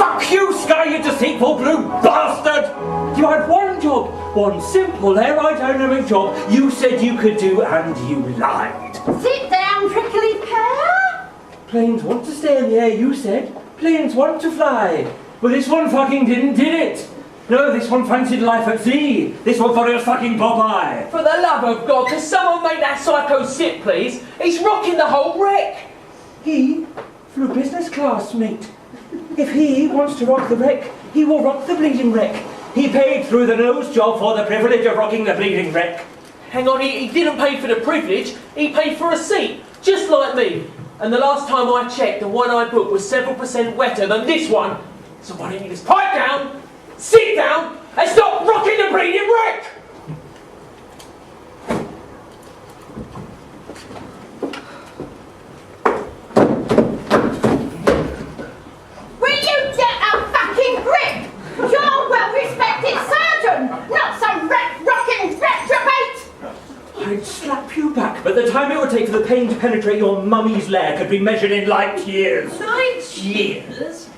Fuck you, Sky, you deceitful blue bastard! You had one job, one simple aerodynamic job you said you could do, and you lied. Sit down, prickly pear. Planes want to stay in the air, you said. Planes want to fly. Well, this one fucking did it. No, this one fancied life at sea. This one thought it was fucking Popeye. For the love of God, can someone make that psycho sit, please? He's rocking the whole wreck. He flew business class, mate. If he wants to rock the wreck, he will rock the bleeding wreck. He paid through the nose job for the privilege of rocking the bleeding wreck. Hang on, he didn't pay for the privilege, he paid for a seat, just like me. And the last time I checked, the one I booked was several % wetter than this one. So why don't you just pipe down, sit down, and stop rocking the bleeding wreck? Will you get a fucking grip? You're a well-respected surgeon, not some rocking reprobate. I'd slap you back, but the time it would take for the pain to penetrate your mummy's lair could be measured in light years. Light years?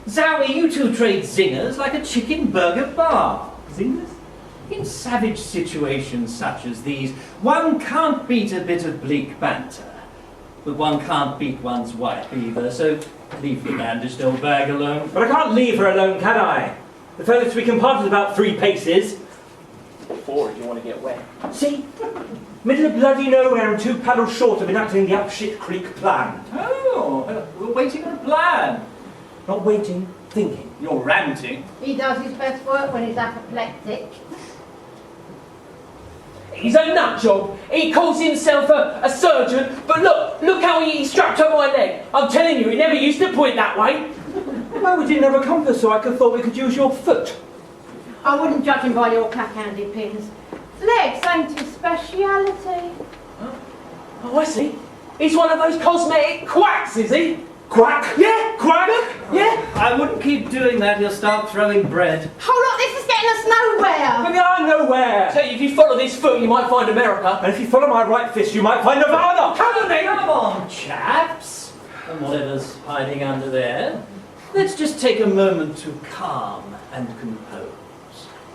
Zowie, you two trade zingers like a chicken burger bar. Zingers? In savage situations such as these, one can't beat a bit of bleak banter. But one can't beat one's wife either, so leave the bandaged old bag alone. But I can't leave her alone, can I? The furthest we can part is about 3 paces. 4 if you want to get wet. See? Middle of bloody nowhere and 2 paddles short of enacting the Upshit Creek plan. Oh, we're waiting on a plan. Not waiting, thinking. You're ranting. He does his best work when he's apoplectic. He's a nut job. He calls himself a surgeon, but look how he strapped up my leg. I'm telling you, he never used to point that way. Well, we didn't have a compass, so I thought we could use your foot. I wouldn't judge him by your cack-handed pins. Legs ain't his speciality. Oh, I see. He's one of those cosmetic quacks, is he? Quack? Yeah, quack. Yeah. I wouldn't keep doing that, you'll start throwing bread. Hold on, this is getting us nowhere. We are nowhere. Tell you, if you follow this foot, you might find America. And if you follow my right fist, you might find Nirvana. Come on, then. Come on, chaps. And whatever's hiding under there, let's just take a moment to calm and compose.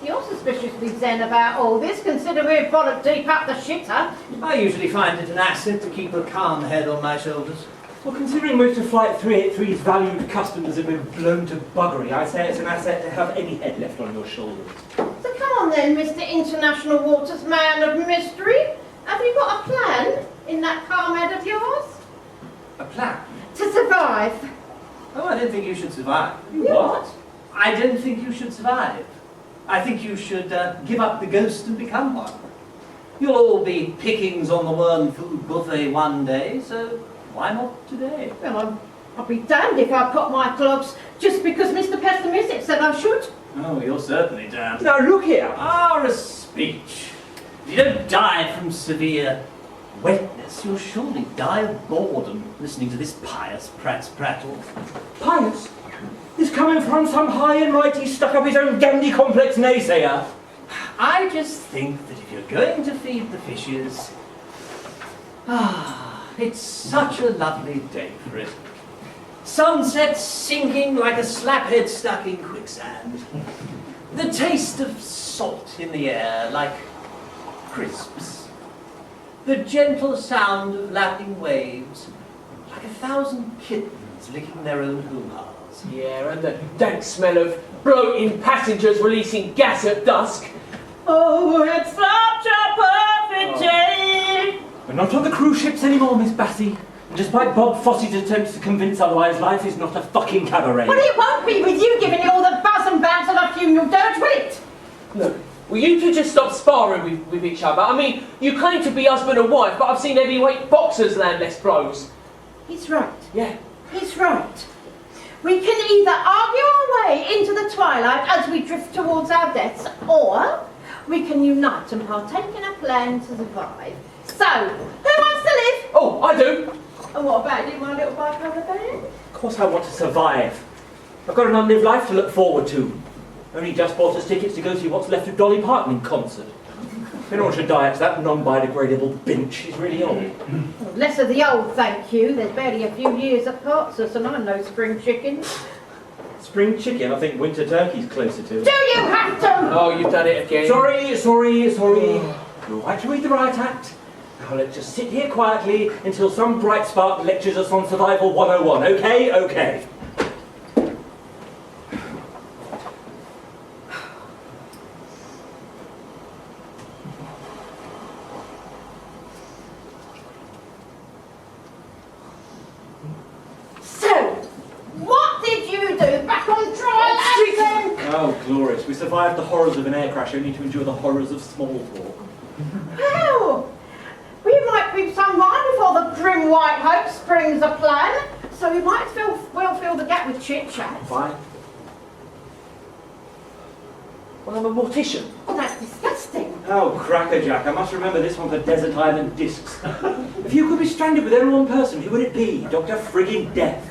You're suspiciously zen about all this, considering we've followed deep up the shitter. I usually find it an asset to keep a calm head on my shoulders. Well, considering most of Flight 383's valued customers have been blown to buggery, I say it's an asset to have any head left on your shoulders. So come on then, Mr. International Waters Man of Mystery. Have you got a plan in that calm head of yours? A plan? To survive. Oh, I don't think you should survive. What? I don't think you should survive. I think you should give up the ghost and become one. You'll all be pickings on the worm food buffet one day, so why not today? Well, I'll be damned if I put my clogs just because Mr. Pessimistic said I should. Oh, you're certainly damned. Now look here. Ah, a speech. If you don't die from severe wetness, you'll surely die of boredom listening to this pious prat's prattle. Pious is coming from some high and mighty stuck-up-his-own Gandhi complex naysayer. I just think that if you're going to feed the fishes, it's such a lovely day for it. Sunset sinking like a slaphead stuck in quicksand. The taste of salt in the air like crisps. The gentle sound of lapping waves like 1,000 kittens licking their own hoo-has. Yeah, and the dank smell of bloating passengers releasing gas at dusk. Oh, it's such a perfect day. We're not on the cruise ships anymore, Miss Bassie. And despite Bob Fosse's attempts to convince otherwise, life is not a fucking cabaret. Well, it won't be with you giving it all the buzz and bounce of a funeral dirge, will it? Look, will you two just stop sparring with each other? I mean, you claim to be husband and wife, but I've seen heavyweight boxers land less blows. He's right. Yeah. He's right. We can either argue our way into the twilight as we drift towards our deaths, or we can unite and partake in a plan to survive. So, who wants to live? Oh, I do. And what about you, my little bipolar bear? Of course I want to survive. I've got an unlived life to look forward to. Only just bought us tickets to go see what's left of Dolly Parton in concert. If anyone should die, it's that non-biodegradable binch. She's really old. Well, less of the old, thank you. There's barely a few years apart, so and I'm no spring chicken. Spring chicken, I think winter turkey's closer to. Do you have to? Oh, you've done it again. Sorry. You're right to read the riot act. Now let's just sit here quietly until some bright spark lectures us on Survival 101, okay? Okay. So, what did you do back on trial, Alison? Oh, glorious. We survived the horrors of an air crash only to endure the horrors of small talk. Well, we might be some while before the prim white hope springs a plan, so we might well fill the gap with chit-chat. Fine. Well, I'm a mortician. Oh, that's disgusting. Oh, crackerjack, I must remember this one for Desert Island Discs. If you could be stranded with only one person, who would it be? Dr. Frigging Death.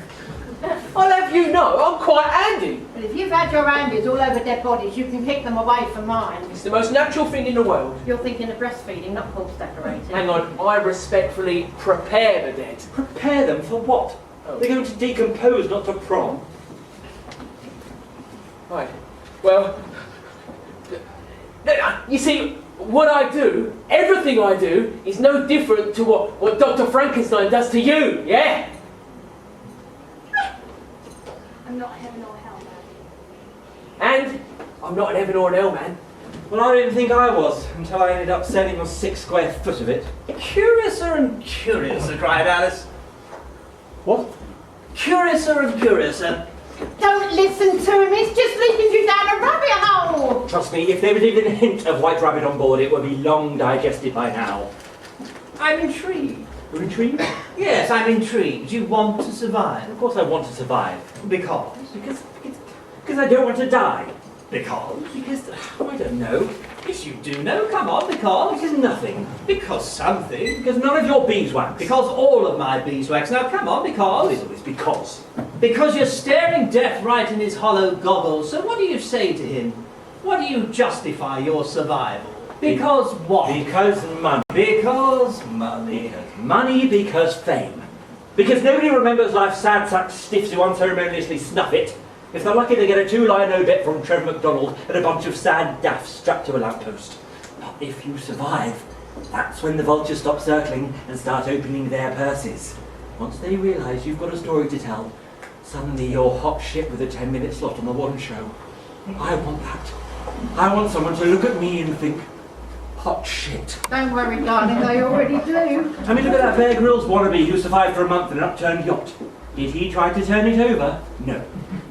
I'll have you know, I'm quite handy. But if you've had your handies all over dead bodies, you can kick them away from mine. It's the most natural thing in the world. You're thinking of breastfeeding, not corpse decorating. Hang on, I respectfully prepare the dead. Prepare them for what? Oh. They're going to decompose, not to prom. Right. Well, you see, what I do, everything I do, is no different to what Dr. Frankenstein does to you, yeah? I'm not heaven or hell, man. And I'm not an heaven or an hell man. Well, I didn't think I was, until I ended up selling a 6 square foot of it. Curiouser and curiouser, cried Alice. What? Curiouser and curiouser. Don't listen to him, he's just leading you down a rabbit hole. Trust me, if there was even a hint of White Rabbit on board, it would be long digested by now. I'm intrigued. You're intrigued? Yes, I'm intrigued. You want to survive. Of course I want to survive. Because? Because I don't want to die. Because? Because, I don't know. Yes, you do know. Come on, because? Because nothing. Because something. Because none of your beeswax. Because all of my beeswax. Now, come on, because? It's because. Because you're staring death right in his hollow goggles. So what do you say to him? What do you justify your survival? Because what? Because money. Because money. Because money, because fame. Because nobody remembers life's sad sack stiffs who unceremoniously snuff it. If they're lucky, they get a 2-line obit from Trevor McDonald and a bunch of sad daffs strapped to a lamppost. But if you survive, that's when the vultures stop circling and start opening their purses. Once they realise you've got a story to tell, suddenly you're hot shit with a 10-minute slot on the one show. I want that. I want someone to look at me and think, hot shit. Don't worry, darling, they already do. I mean, look at that Bear Grylls wannabe who survived for a month in an upturned yacht. Did he try to turn it over? No.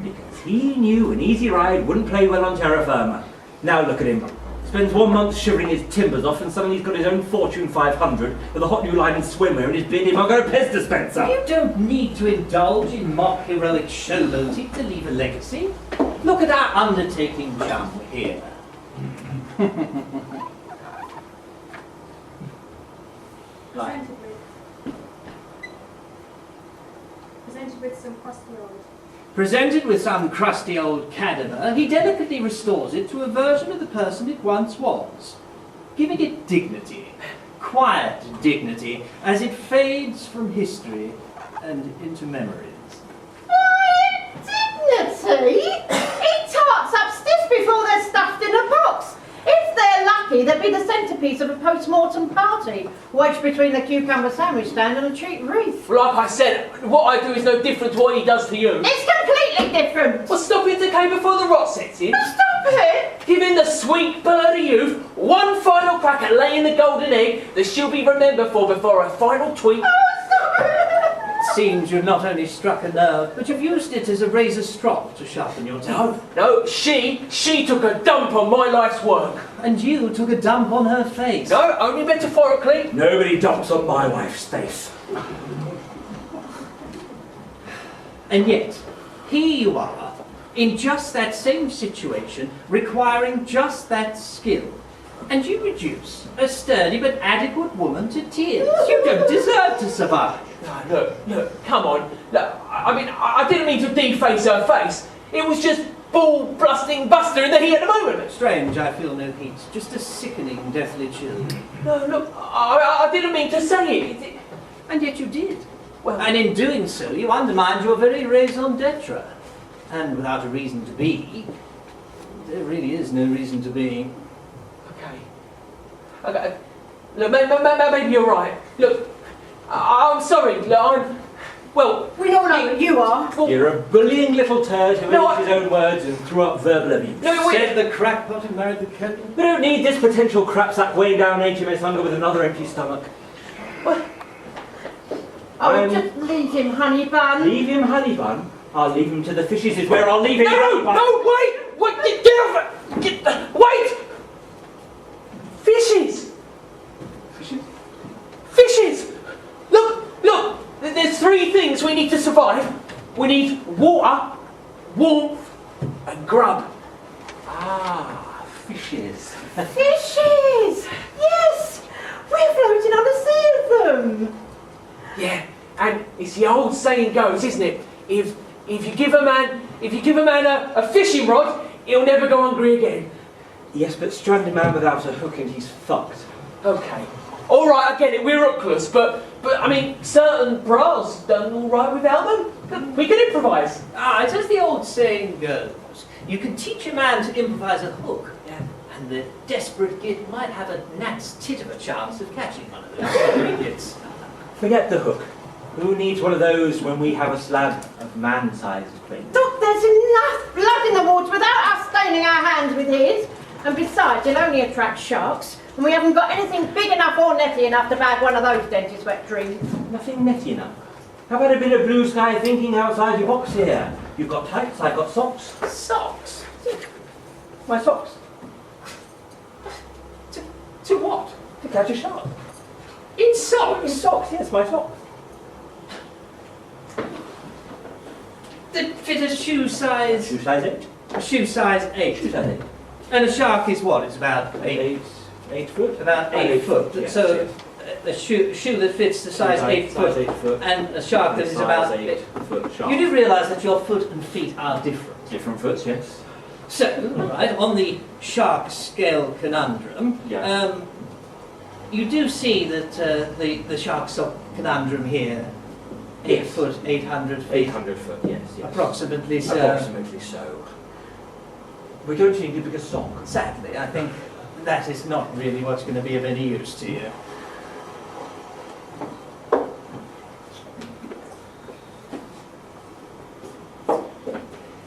Because he knew an easy ride wouldn't play well on terra firma. Now look at him. Spends 1 month shivering his timbers off and suddenly he's got his own Fortune 500 with a hot new line in swimwear and his beard he's not got a Pez dispenser. You don't need to indulge in mock heroic showboating to leave a legacy. Look at our undertaking jump here. Right. Presented with some crusty old. Presented with some crusty old cadaver, he delicately restores it to a version of the person it once was, giving it dignity, quiet dignity, as it fades from history and into memories. Dignity? He tarts up stiff before they're stuffed in a box. If they're lucky, they'll be the centrepiece of a post-mortem party, wedged between the cucumber sandwich stand and a cheap wreath. Well, like I said, what I do is no different to what he does to you. It's completely different. Well, stop it decay before the rot sets in. Stop it! Giving the sweet bird of youth one final crack at laying the golden egg that she'll be remembered for before her final tweet. Oh, stop it! Seems you've not only struck a nerve, but you've used it as a razor strop to sharpen your teeth. No, she took a dump on my life's work. And you took a dump on her face. No, only metaphorically. Nobody dumps on my wife's face. And yet, here you are, in just that same situation, requiring just that skill. And you reduce a sturdy but adequate woman to tears. You don't deserve to survive. No, look, come on. Look, I mean, I didn't mean to deface her face. It was just bull busting buster in the heat of the moment. Strange, I feel no heat, just a sickening deathly chill. No, look, I didn't mean to say it. And yet you did. Well, And in doing so, you undermined your very raison d'etre. and without a reason to be, there really is no reason to be. Okay. Look, maybe you're right. Look, I'm sorry. Look, well... We all know that you are. well, You're a bullying little turd who No, ate his own words and threw up verbal abuse. No, wait. Said the crackpot who married the kettle. We don't need this potential crapsack weighing down HMS Hunger with another empty stomach. Oh, just leave him, honey bun. Leave him, honey bun. I'll leave him to the fishes is where I'll leave him. No, wait, get off it! Wait! Fishes! Fishes! Look, there's three things we need to survive. We need water, warmth, and grub. Ah, fishes. Fishes! Yes! We're floating on a sea of them. Yeah, and it's the old saying goes, isn't it? If you give a man a fishing rod, he'll never go hungry again. Yes, but strand a man without a hook and he's fucked. Okay. All right, I get it. We're useless, but I mean, certain bras done all right without them. We can improvise. It's as the old saying goes. You can teach a man to improvise a hook, and the desperate git might have a gnat's tit of a chance of catching one of those idiots. Forget the hook. Who needs one of those when we have a slab of man-sized clay? Doc, there's enough blood in the water without us staining our hands with his. And besides, it'll only attract sharks. And we haven't got anything big enough or netty enough to bag one of those dentist wet dreams. Nothing netty enough. How about a bit of blue sky thinking outside your box here? You've got tights, I've got socks. Socks? My socks. To what? To catch a shark. In In socks? socks, yes, my socks. That fit a shoe size... Shoe size 8. A shoe size 8. Shoe size 8. And a shark is what? It's about 8... 8 foot? About 8 foot. Yes, So yes. a shoe that fits the size 8 foot, Size 8 foot. and a shark that is about... 8 foot shark. You do realise that your foot and feet are different. Different foots, yes. So, right, on the shark scale conundrum, Yeah. you do see that the shark conundrum here, 8 Yes. foot, 800 feet, 800 foot, yes, yes. approximately so. Approximately so. We don't need a bigger sock. Sadly, I think that is not really what's going to be of any use to you.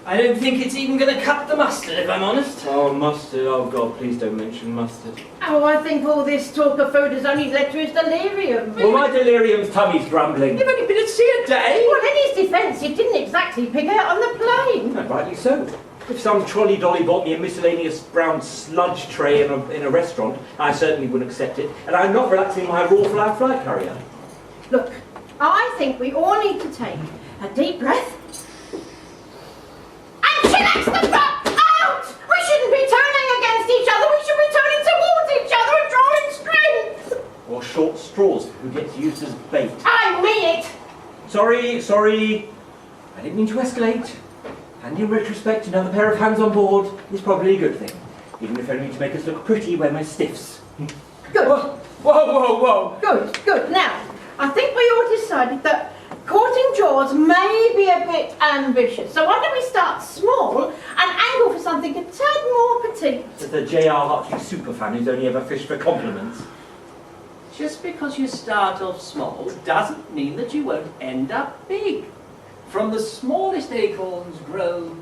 I don't think it's even going to cut the mustard, if I'm honest. Oh, mustard. Oh, God, please don't mention mustard. Oh, I think all this talk of food has only led to his delirium. Well, my delirium's tummy's grumbling. You've only been at sea a day. Well, in his defence, he didn't exactly pick out on the plane. And rightly so. If some trolley dolly bought me a miscellaneous brown sludge tray in a restaurant, I certainly wouldn't accept it. And I'm not relaxing my raw fly carrier. Look, I think we all need to take a deep breath and chillax the fuck out! We shouldn't be turning against each other, we should be turning towards each other and drawing strength! Or short straws who gets used as bait. I mean it! Sorry. I didn't mean to escalate. And in retrospect, another pair of hands on board is probably a good thing. Even if only to make us look pretty when we're stiffs. Good, Whoa. good. Now, I think we all decided that courting Jaws may be a bit ambitious. So why don't we start small and angle for something a tad more petite? As the J.R. Hartley superfan who's only ever fished for compliments. Just because you start off small doesn't mean that you won't end up big. From the smallest acorns grow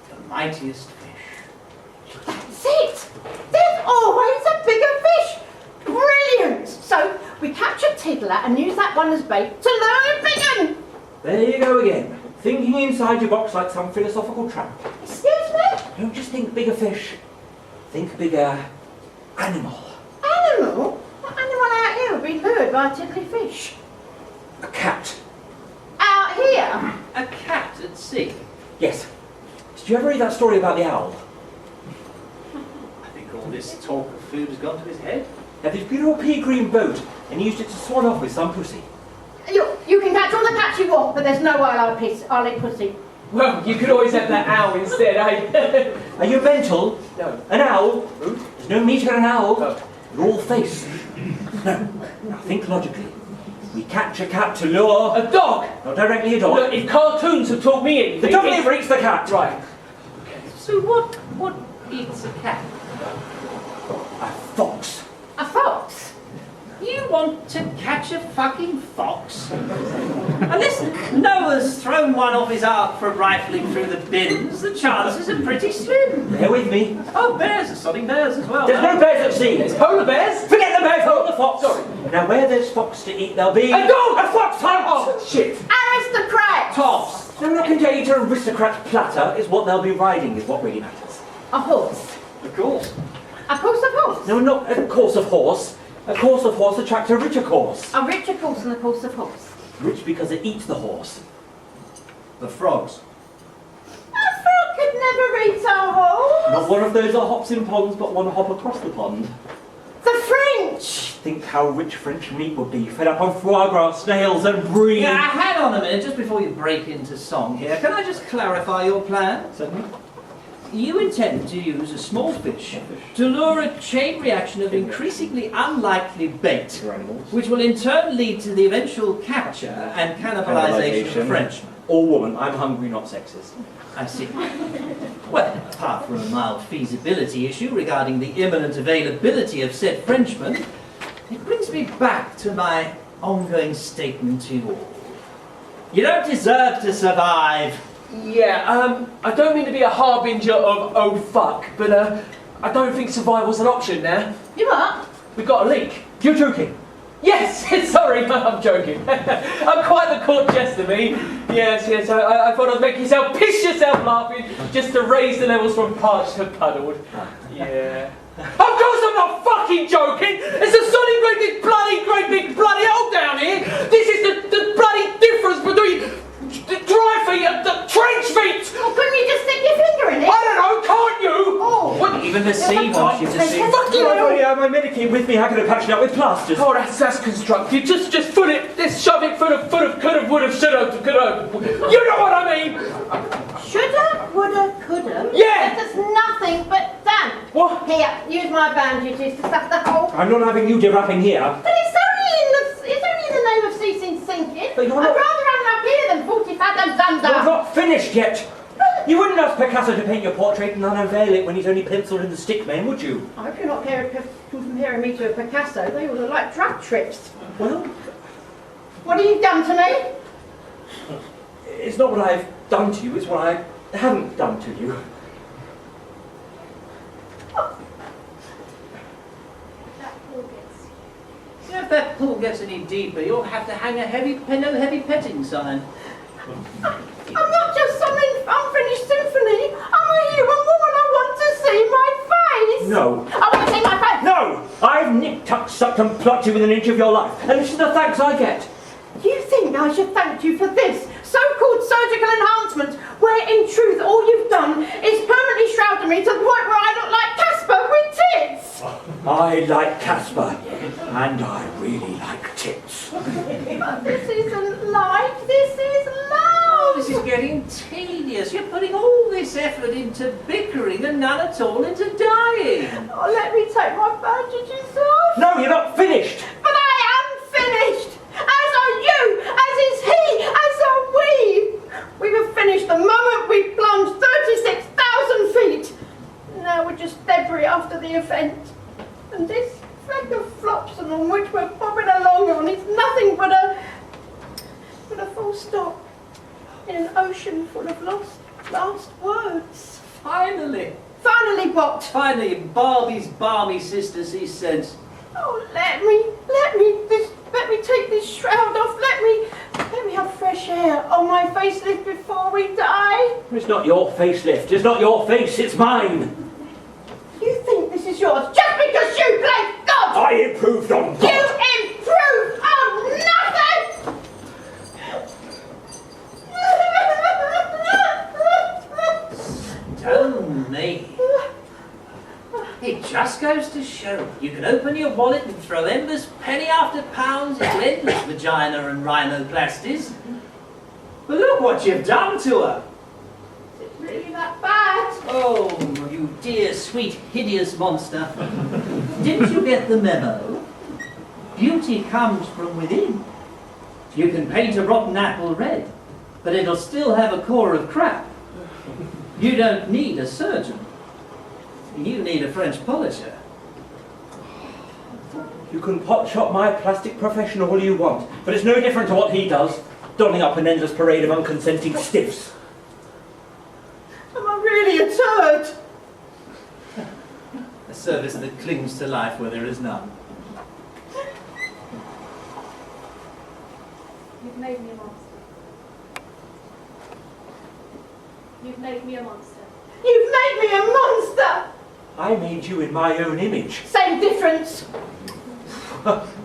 the mightiest fish. That's it! There's always a bigger fish! Brilliant! So we capture Tiddler and use that one as bait to lure him bigger! There you go again. Thinking inside your box like some philosophical tramp. Excuse me? Don't just think bigger fish. Think bigger animal. Animal? What animal out here would be lured by a tiddly fish? A cat. Out here? A cat at sea. Yes. Did you ever read that story about the owl? I think all this talk of food has gone to his head. He had this beautiful pea green boat and he used it to swan off with some pussy. You can catch all the cats you want, but there's no way I'll eat pussy. Well, you could always have that owl instead, eh? Are you mental? No. An owl? There's no meat in an owl. Oh. You're all face. No. Now think logically. We catch a cat to lure. A dog! Not directly a dog. Look, if cartoons have taught me anything... The dog it's- never eats the cat. Right. So what eats a cat? A fox. A fox? You want to catch a fucking fox? Unless Noah's thrown one off his ark from rifling through the bins, the chances are pretty slim. Bear with me. Oh, bears are sodding bears as well. There's no bears at sea. It's polar bears? Forget the bears, hold the fox. Sorry. Now where there's fox to eat, there'll be... A dog! A fox! Oh, shit! Aristocrat! Tops. They're not going to eat an aristocrat platter. Is what they'll be riding is what really matters. A horse. Of course. A course of horse. No, not a course of horse. A course of horse attracts a richer course. A richer course than a course of horse. Rich because it eats the horse. The frogs. A frog could never eat a horse. Not one of those that hops in ponds, but one hop across the pond. The French. Think how rich French meat would be, fed up on foie gras, snails and brie. Yeah, hang on a minute, just before you break into song here, can I just clarify your plan? Certainly. You intend to use a small fish to lure a chain reaction of increasingly unlikely bait, For animals. which will in turn lead to the eventual capture and cannibalization of Frenchmen. Or woman. I'm hungry, not sexist. I see. Well, apart from a mild feasibility issue regarding the imminent availability of said Frenchmen, it brings me back to my ongoing statement to you all. You don't deserve to survive. Yeah, I don't mean to be a harbinger of oh fuck, but I don't think survival's an option now. You what? We've got a leak. You're joking. Yes, sorry, I'm joking. I'm quite the court jester, me. Yes, I thought I'd make yourself piss yourself laughing just to raise the levels from parched to puddled. Yeah. Of course I'm not fucking joking! It's a solid great big bloody hole down here! This is the bloody difference between the dry feet and the trench feet! Well, couldn't you just stick your finger in it? I don't know, can't you? Oh. What? Even the sea wants you to see. Fuck you! I already have my Medicine with me. How can I patch it up with plasters? Oh, that's constructive. Just full it. Just shove it full of could've, would've, should've, could've. You know what I mean? Shoulda, woulda, coulda. Yeah. There's nothing but damp. What? Here, use my bandages to stuff the hole. I'm not having you de-wrapping here. But it's only in the name of ceasing sinking. But you're I'd not- rather have it up here than 40 fathoms under. You're not finished yet. You wouldn't ask Picasso to paint your portrait and unveil it when he's only penciled in the stick men, would you? I hope you're not comparing me to a Picasso. They all look like drug trips. Well, What have you done to me? it's not what I've done to you, it's what I haven't done to you. That poor gets. You know, if that pool gets any deeper, you'll have to hang a no heavy petting sign. I'm not just some unfinished symphony. I'm a human woman. I want to see my face. No. I want to see my face. No! I've nicked, tucked, sucked and plucked you within an inch of your life, and this is the thanks I get. You think I should thank you for this so-called surgical enhancement, where in truth all you've done is permanently shrouded me to the point where I look like Casper with tits? I like Casper, and I really like tits. But this isn't like, this is love. This is getting tedious. You're putting all this effort into bickering and none at all into dying. Oh, let me take my bandages off. No, you're not finished! But I am finished. As are you, as is he, as are we. We were finished the moment we plunged 36,000 feet. Now we're just debris after the event. And this fleck of flopsome on which we're bobbing along on is nothing but a full stop in an ocean full of last words. Finally. Finally what? Finally, Barbie's balmy sister sees sense. Oh, let me take this shroud off. Let me have fresh air on my facelift before we die. It's not your facelift, it's not your face, it's mine! You think this is yours just because you played God? I improved on You God! improved on nothing! Oh me. It just goes to show you can open your wallet and throw endless penny after pounds into endless vagina and rhinoplasties. But look what you've done to her. Is it really that bad? Oh, you dear, sweet, hideous monster. Didn't you get the memo? Beauty comes from within. You can paint a rotten apple red, but it'll still have a core of crap. You don't need a surgeon. You need a French polisher. You can pot shop my plastic profession all you want, but it's no different to what he does, donning up an endless parade of unconsenting stiffs. Am I really a turd? A service that clings to life where there is none. You've made me a monster. You've made me a monster. You've made me a monster! I made you in my own image. Same difference.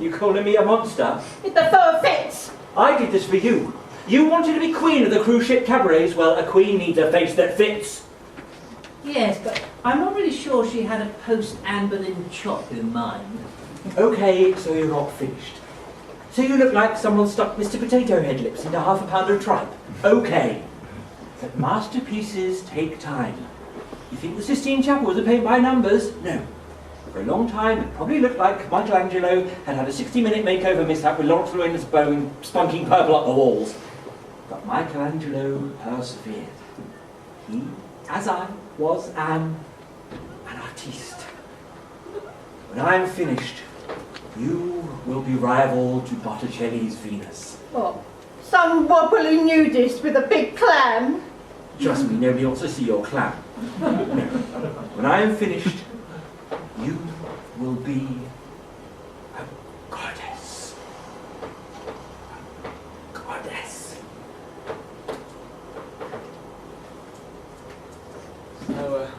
You calling me a monster? If the fur fits. I did this for you. You wanted to be queen of the cruise ship cabarets. Well, a queen needs a face that fits. Yes, but I'm not really sure she had a post-Anne Boleyn chop in mind. Okay, so you're not finished. So you look like someone stuck Mr. Potato Head lips into half a pound of tripe. Okay. But masterpieces take time. You think the Sistine Chapel was a paint by numbers? No. For a long time, it probably looked like Michelangelo had had a 60-minute makeover mishap with Lawrence Llewellyn's bone spunking purple up the walls. But Michelangelo persevered. He, as I am, an artiste. When I am finished, you will be rival to Botticelli's Venus. What? Some wobbly nudist with a big clam? Trust me, nobody wants to see your clam. No. When I am finished, you will be a goddess. A goddess. So,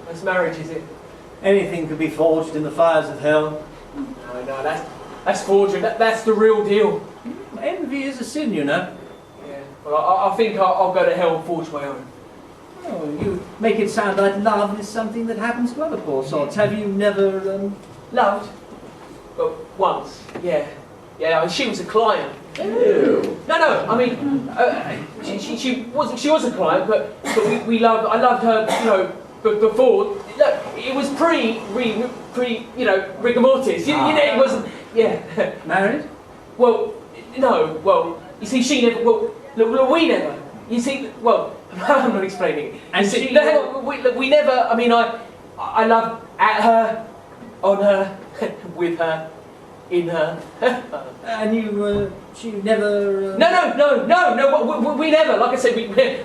that's marriage, is it? Anything could be forged in the fires of hell. No, that's forgery. That's the real deal. Envy is a sin, you know. Yeah. Well, I think I'll go to hell and forge my own. Oh, you make it sound like love is something that happens to other poor sods. Have you never, Loved? Well, once. Yeah. Yeah, and she was a client. Ew. No, I mean, she was a client, but we loved. I loved her, you know, before. Look, it was pre, you know, rigor mortis. You know, it wasn't. Yeah. married? Well, no. Well, you see, she never. Well, look, we never. You see, well, I'm not explaining it. And You see, she- no, hang on, we never. I mean, I loved at her, on her, with her, in her. And you, she never... No, we never. Like I said,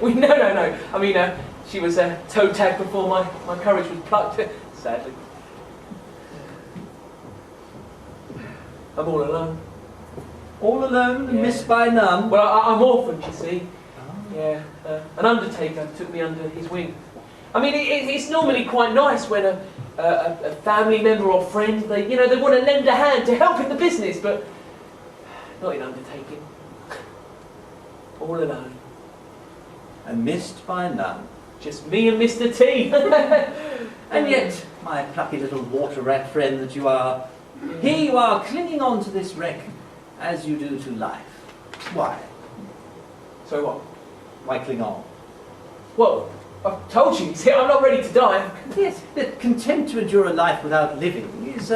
we no. I mean, she was toe tagged before my courage was plucked, sadly. I'm all alone. All alone and Yeah. missed by none? Well, I'm orphaned, you see. Yeah, an undertaker took me under his wing. I mean, it's normally quite nice when a family member or friend, they want to lend a hand to help in the business, but not in undertaking. All alone. And missed by none. Just me and Mr. T. And yet, my plucky little water rat friend that you are, here you are clinging on to this wreck as you do to life. Why? So what? Why cling on? Well, I've told you, see, I'm not ready to die. Yes, but content to endure a life without living is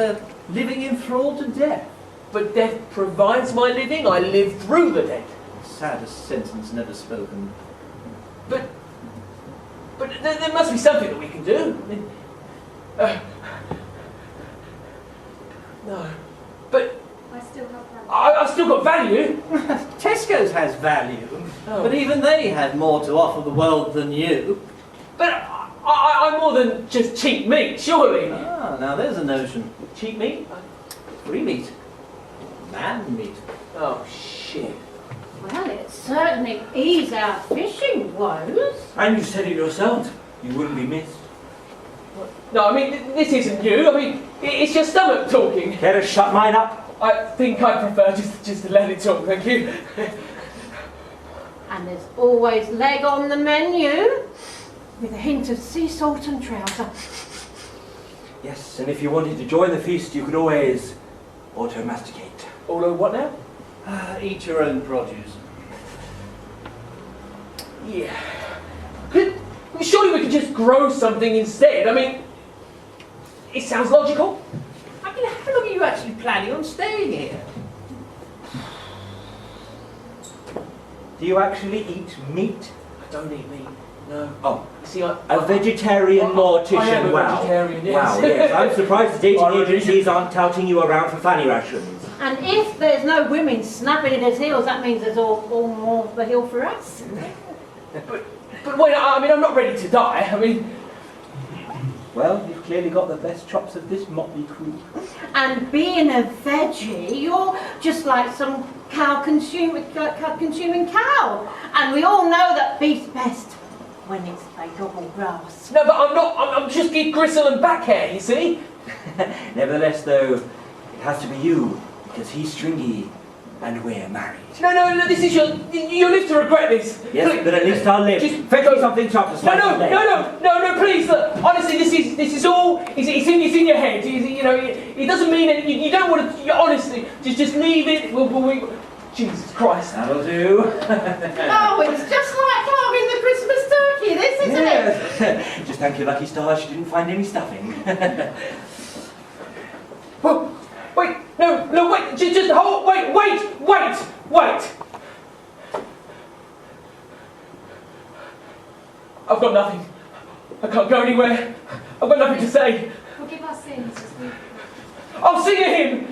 living enthralled to death. But death provides my living, I live through the death. Saddest sentence never spoken. But there must be something that we can do. I mean, no. But I still have value. I've still got value. Tesco's has value, Oh. but even they have more to offer the world than you. But I'm more than just cheap meat, surely. Ah, now there's a notion. Cheap meat? Free meat. Man meat. Oh, shit. Well, it certainly ease our fishing woes. And you said it yourself. You wouldn't be missed. No, I mean, this isn't you. I mean, it's your stomach talking. Care to shut mine up? I think I prefer just to let it talk, thank you. And there's always leg on the menu, with a hint of sea salt and trouser. Yes, and if you wanted to join the feast, you could always auto-masticate. Although, what now? Eat your own produce. Yeah. Surely we could just grow something instead. I mean, it sounds logical. I mean, how long are you actually planning on staying here? Do you actually eat meat? I don't eat meat. No. Oh, You see, a vegetarian mortician. I am a Wow. vegetarian, yes. Wow, yes. I'm surprised the dating Well, agencies aren't touting you around for fanny rations. And if there's no women snapping at his heels, that means there's all more of a hill for us. But wait, I mean, I'm not ready to die. I mean, Well, you've clearly got the best chops of this motley crew. And being a veggie, you're just like some consuming cow. And we all know that beef's best when it's like gobble grass. no, but I'm not. I'm just get gristle and back hair. You see? Nevertheless, though, it has to be you, because he's stringy and we're married. No. This is you'll live to regret this. Yes, Please. but at least I'll live. Just- Fetch me something tough to slice the leg. No, please, look, honestly, this is all, it's in your head, you know, it doesn't mean it, you don't want to, honestly, just leave it, Jesus Christ. That'll do. Oh, it's just like carving the Christmas turkey, this, isn't it? Yes. Just thank your lucky stars she didn't find any stuffing. Well, wait, no, wait, just hold, wait. I've got nothing. I can't go anywhere. I've got nothing to say. Forgive our sins as we... I'll sing a hymn.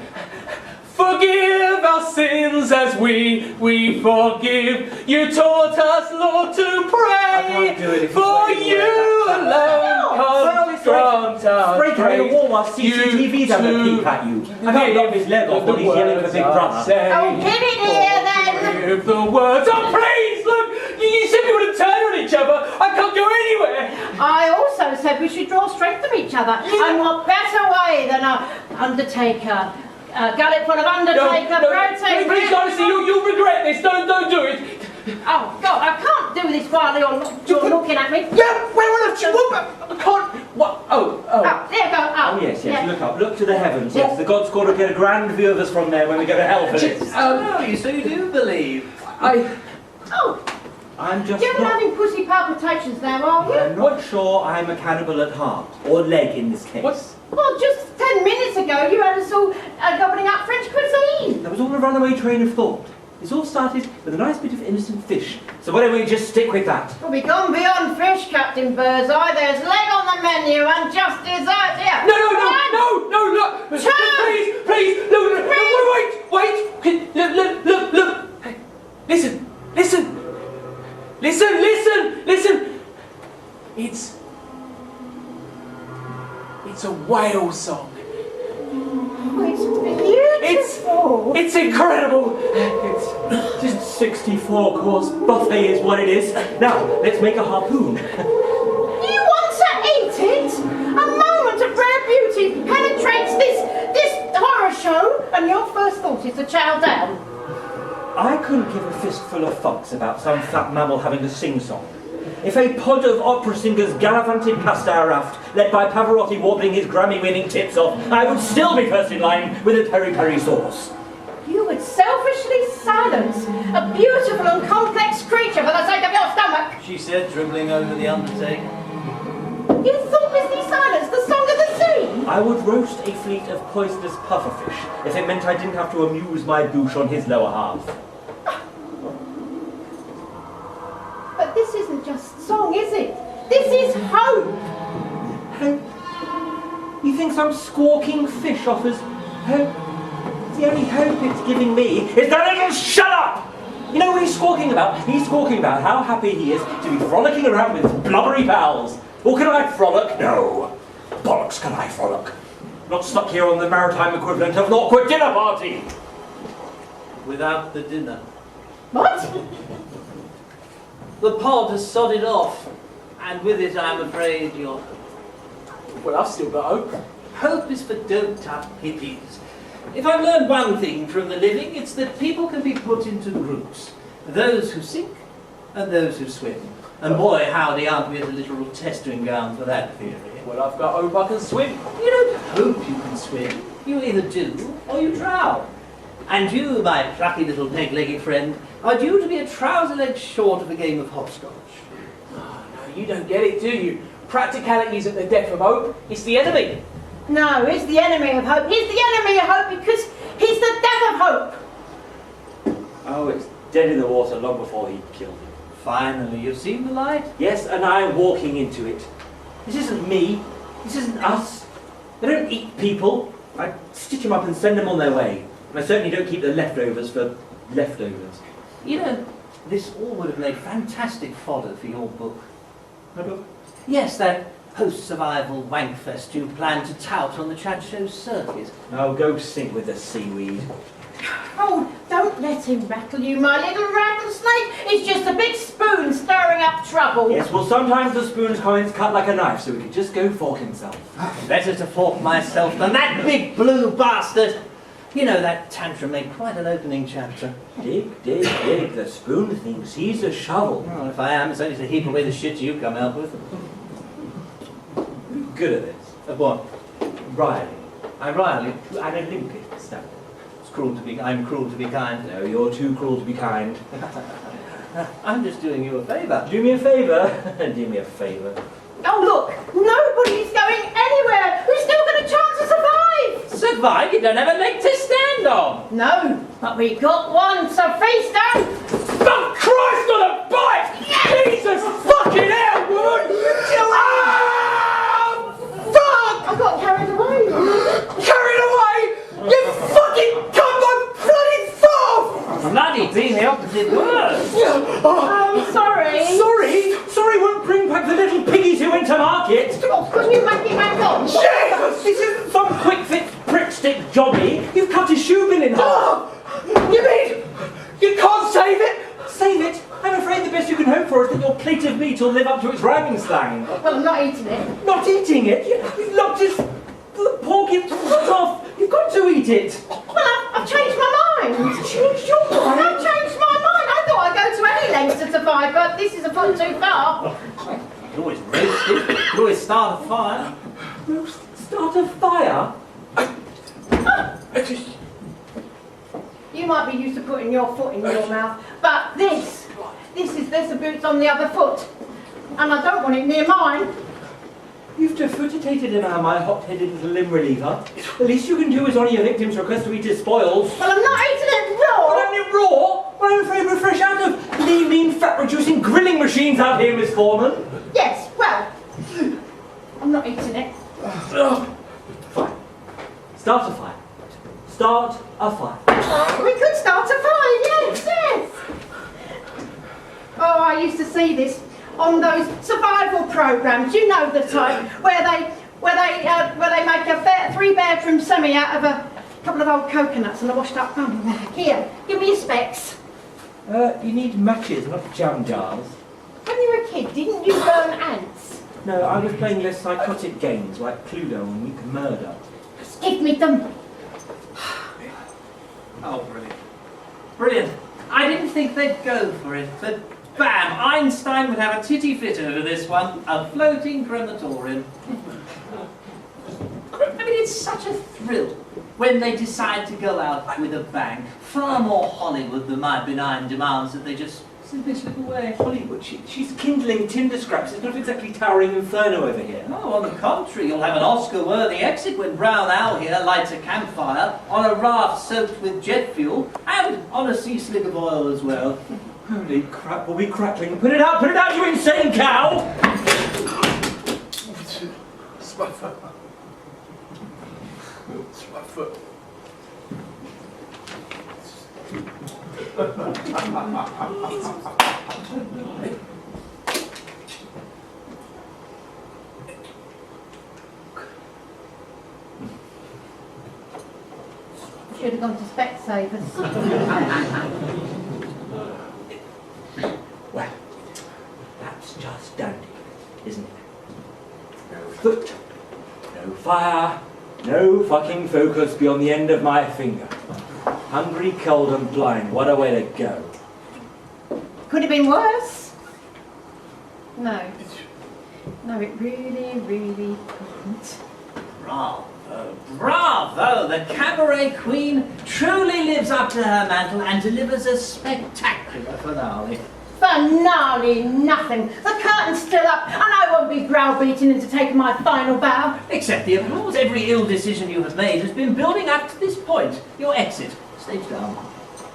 Forgive our sins as we forgive. You taught us, Lord, to pray. can't do it if you For wait you for alone Well, grant our Break out the praise. wall while CCTV's having a peep at you. I can't lop his leg off while he's yelling for Big Brother. Oh, give it here then! Give the words. Oh, please, look! You said we wouldn't turn on each other. I can't go anywhere. I also said we should draw strength from each other. And what better way than a Undertaker, a gullet full of Undertaker protein. Please, honestly, you'll regret this. Don't do it. Oh, God, I can't do this while you're looking at me. Yeah, where on earth do you want? I can't. What? Oh. Oh, there you go. Oh yes, look up, look to the heavens, yes. The gods will get a grand view of us from there when we go to hell for this. So you do believe? Oh, I'm just you're not... having pussy palpitations now, are you? I'm not sure I'm a cannibal at heart, or leg in this case. What's? Well, just 10 minutes ago you had us all gobbling up French cuisine. That was all a runaway train of thought. This all started with a nice bit of innocent fish. So why don't we just stick with that? Well, we've gone beyond fish, Captain Birdseye. There's leg on the menu and just dessert here. No! Two. Please, no, wait! Look! Hey, listen! It's a whale song. Oh, it's beautiful. It's incredible. It's just 64-course buffet is what it is. Now, let's make a harpoon. You want to eat it? A moment of rare beauty penetrates this horror show, and your first thought is to chow down. I couldn't give a fistful of fucks about some fat mammal having a sing-song. If a pod of opera singers gallivanted past our raft, led by Pavarotti warbling his Grammy-winning tips off, I would still be first in line with a peri-peri sauce. You would selfishly silence a beautiful and complex creature for the sake of your stomach. She said, dribbling over the Undertaker. You thoughtlessly silenced the song of the sea. I would roast a fleet of poisonous pufferfish if it meant I didn't have to amuse my bouche on his lower half. But this isn't just song, is it? This is hope. Hope? You think some squawking fish offers hope? The only hope it's giving me is that it'll shut up! You know what he's squawking about? He's squawking about how happy he is to be frolicking around with his blubbery pals. Or can I frolic? No. Bollocks can I frolic. Not stuck here on the maritime equivalent of an awkward dinner party. Without the dinner. What? The pod has sodded off, and with it, I'm afraid, you're... Well, I've still got hope. Hope is for doped-up hippies. If I've learned one thing from the living, it's that people can be put into groups. Those who sink, and those who swim. And boy, howdy, aren't we at a literal testing ground for that theory? Well, I've got hope I can swim. You don't hope you can swim. You either do, or you drown. And you, my plucky little peg-legged friend, are due to be a trouser leg short of a game of hopscotch. Oh, no, you don't get it, do you? Practicality isn't the death of hope. It's the enemy. No, he's the enemy of hope. He's the enemy of hope because he's the death of hope. Oh, it's dead in the water long before he killed him. Finally, you've seen the light? Yes, and I'm walking into it. This isn't me. This isn't us. They don't eat people. I stitch them up and send them on their way. And I certainly don't keep the leftovers for leftovers. You know, this all would have made fantastic fodder for your book. My book? Yes, that post-survival wankfest you plan to tout on the chat show circuit. Oh, go sink with the seaweed. Oh, don't let him rattle you, my little rattlesnake. It's just a big spoon stirring up trouble. Yes, well, sometimes the spoon's comments cut like a knife, so we could just go fork himself. Better to fork myself than that big blue bastard. You know, that tantrum made quite an opening chapter. Dig, dig, dig. The spoon thinks he's a shovel. Well, if I am, it's only to heap away the shit you come out with. Good at this. Of what? Riley. Riley. An Olympic standard. I'm cruel to be kind. No, you're too cruel to be kind. I'm just doing you a favour. Do me a favour. Do me a favour. Oh, look, nobody's going anywhere. We've still got a chance to survive. Survive? You don't have a leg to stand on. No, but we got one, so feast on. Oh, Christ on a bike! Jesus fucking hell, woman! Ah! Fuck! I got carried away. Carried away! You fucking cunt my bloody thumb! Bloody being the opposite word. I'm sorry. Sorry won't bring back the little piggies who went to market. Oh, can you make it back on? Jesus! This isn't some quick fit prickstick jobby. You've cut his shoe bin in half. You mean you can't save it? Save it? I'm afraid the best you can hope for is that your plate of meat will live up to its rhyming slang. Well, I'm not eating it. Not eating it? You've locked his pork in foot off. You've got to eat it. Well, I've changed my mind. Changed your mind? I've changed my mind. I thought I'd go to any lengths to survive, but this is a foot too far. You can always roast it. You can always start a fire. Start a fire? You might be used to putting your foot in your mouth, but there's a boot's on the other foot, and I don't want it near mine. You've defootated him, my hot-headed little limb reliever. The least you can do is honour your victim's request to eat his spoils. Well, I'm not eating it raw. But only raw? Well, I'm afraid we're fresh out of lean, fat-reducing grilling machines out here, Miss Foreman. Yes, well, I'm not eating it. Fine. Start a fire. Start a fire. We could start a fire, yes. Oh, I used to see this on those survival programs. You know the type where they make a 3-bedroom semi out of a couple of old coconuts and a washed-up bum. Here, give me your specs. You need matches, not jam jars. When you were a kid, didn't you burn ants? No, I was playing less psychotic games like Cluedo and Weak Murder. Just give me them. Oh, brilliant. Brilliant. I didn't think they'd go for it, but bam! Einstein would have a titty fit over this one. A floating crematorium. I mean, it's such a thrill when they decide to go out with a bang. Far more Hollywood than my benign demands that they just simply slip away. Hollywood, she's kindling tinder scraps. It's not exactly towering inferno over here. Oh, on the contrary, you'll have an Oscar-worthy exit when Brown Owl here lights a campfire on a raft soaked with jet fuel and on a sea slick of oil as well. Holy crap, we'll be crackling. Put it out, you insane cow! It's my foot. It's my foot. Should have gone to Specsavers. Well, that's just dandy, isn't it? No foot, no fire, no fucking focus beyond the end of my finger. Hungry, cold and blind, what a way to go. Could have been worse. No. No, it really, really couldn't. Bravo, bravo! The cabaret queen truly lives up to her mantle and delivers a spectacular finale. Finale, nothing. The curtain's still up, and I won't be browbeaten into taking my final bow. Except the applause. Every ill decision you have made has been building up to this point. Your exit. Stage down.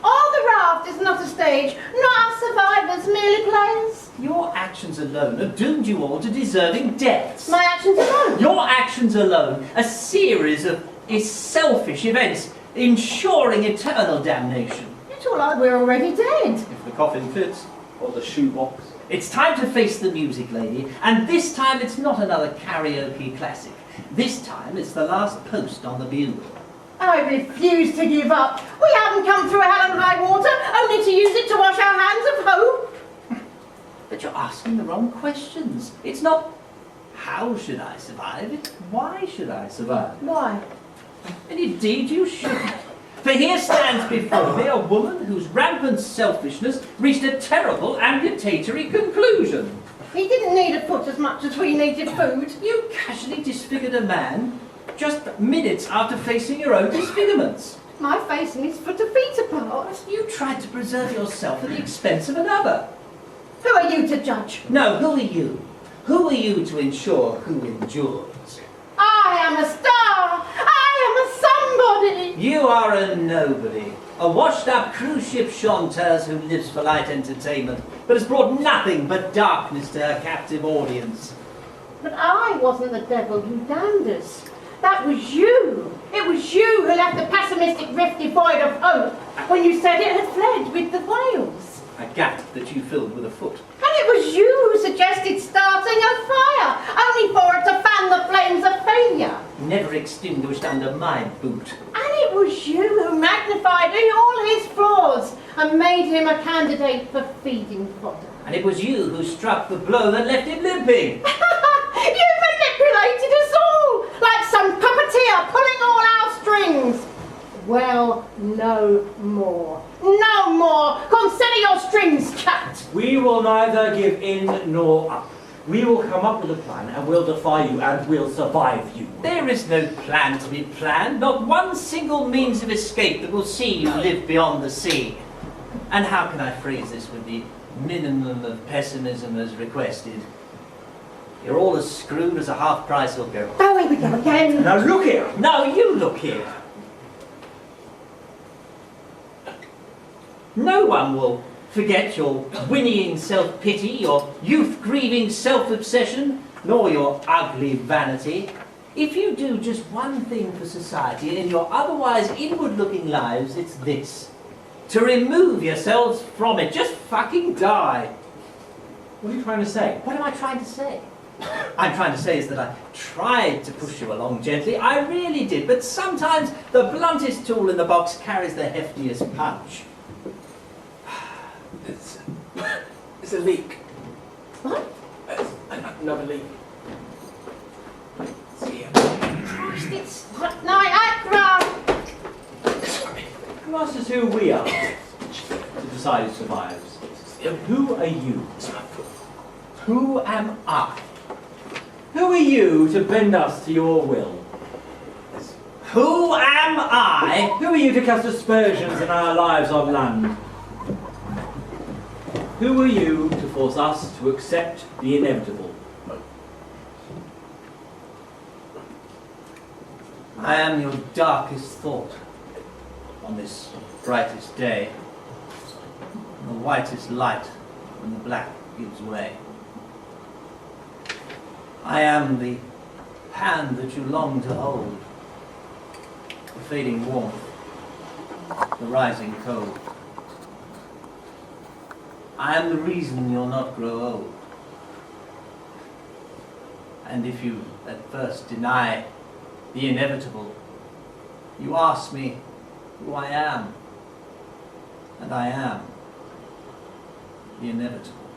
Or the raft is not a stage, not us survivors merely plays. Your actions alone have doomed you all to deserving deaths. My actions alone. Your actions alone, a series of selfish events, ensuring eternal damnation. It's all like we're already dead. If the coffin fits. Or the shoebox. It's time to face the music, lady, and this time it's not another karaoke classic. This time it's the last post on the bugle. I refuse to give up. We haven't come through hell and high water, only to use it to wash our hands of hope. But you're asking the wrong questions. It's not, how should I survive? It's, why should I survive? Why? And indeed you should. For here stands before me a woman whose rampant selfishness reached a terrible ambulatory conclusion. He didn't need a foot as much as we needed food. You casually disfigured a man just minutes after facing your own disfigurements. My face and his foot are feet apart. You tried to preserve yourself at the expense of another. Who are you to judge? No, who are you? Who are you to ensure who endures? I am a star. I am a somebody. You are a nobody. A washed-up cruise ship chanteuse who lives for light entertainment, but has brought nothing but darkness to her captive audience. But I wasn't the devil who damned us. That was you. It was you who left the pessimistic rift devoid of hope when you said it had fled with the whales. A gap that you filled with a foot. And it was you who suggested starting a fire, only for it to fan the flames of failure. Never extinguished under my boot. And it was you who magnified all his flaws and made him a candidate for feeding fodder. And it was you who struck the blow that left him limping. You manipulated us all, like some puppeteer pulling all our strings. Well, no more. No more. Consider your strings cut. We will neither give in nor up. We will come up with a plan and we'll defy you and we'll survive you. There is no plan to be planned, not one single means of escape that will see you live beyond the sea. And how can I phrase this with the minimum of pessimism as requested? You're all as screwed as a half-price hooker. Oh, here we go again. Now look here. No, you look here. No one will forget your whinnying self-pity, your youth-grieving self-obsession, nor your ugly vanity. If you do just one thing for society in your otherwise inward-looking lives, it's this. To remove yourselves from it. Just fucking die. What are you trying to say? What am I trying to say? I'm trying to say is that I tried to push you along gently. I really did. But sometimes the bluntest tool in the box carries the heftiest punch. It's a leak. What? Another leak. See here. Christ, it's hot night, You asked us who we are to decide who survives. Who are you? Who am I? Who are you to bend us to your will? Who am I? Who are you to cast aspersions in our lives on land? Who are you to force us to accept the inevitable? I am your darkest thought on this brightest day, the whitest light when the black gives way. I am the hand that you long to hold, the fading warmth, the rising cold. I am the reason you'll not grow old. And if you at first deny the inevitable, you ask me who I am, and I am the inevitable.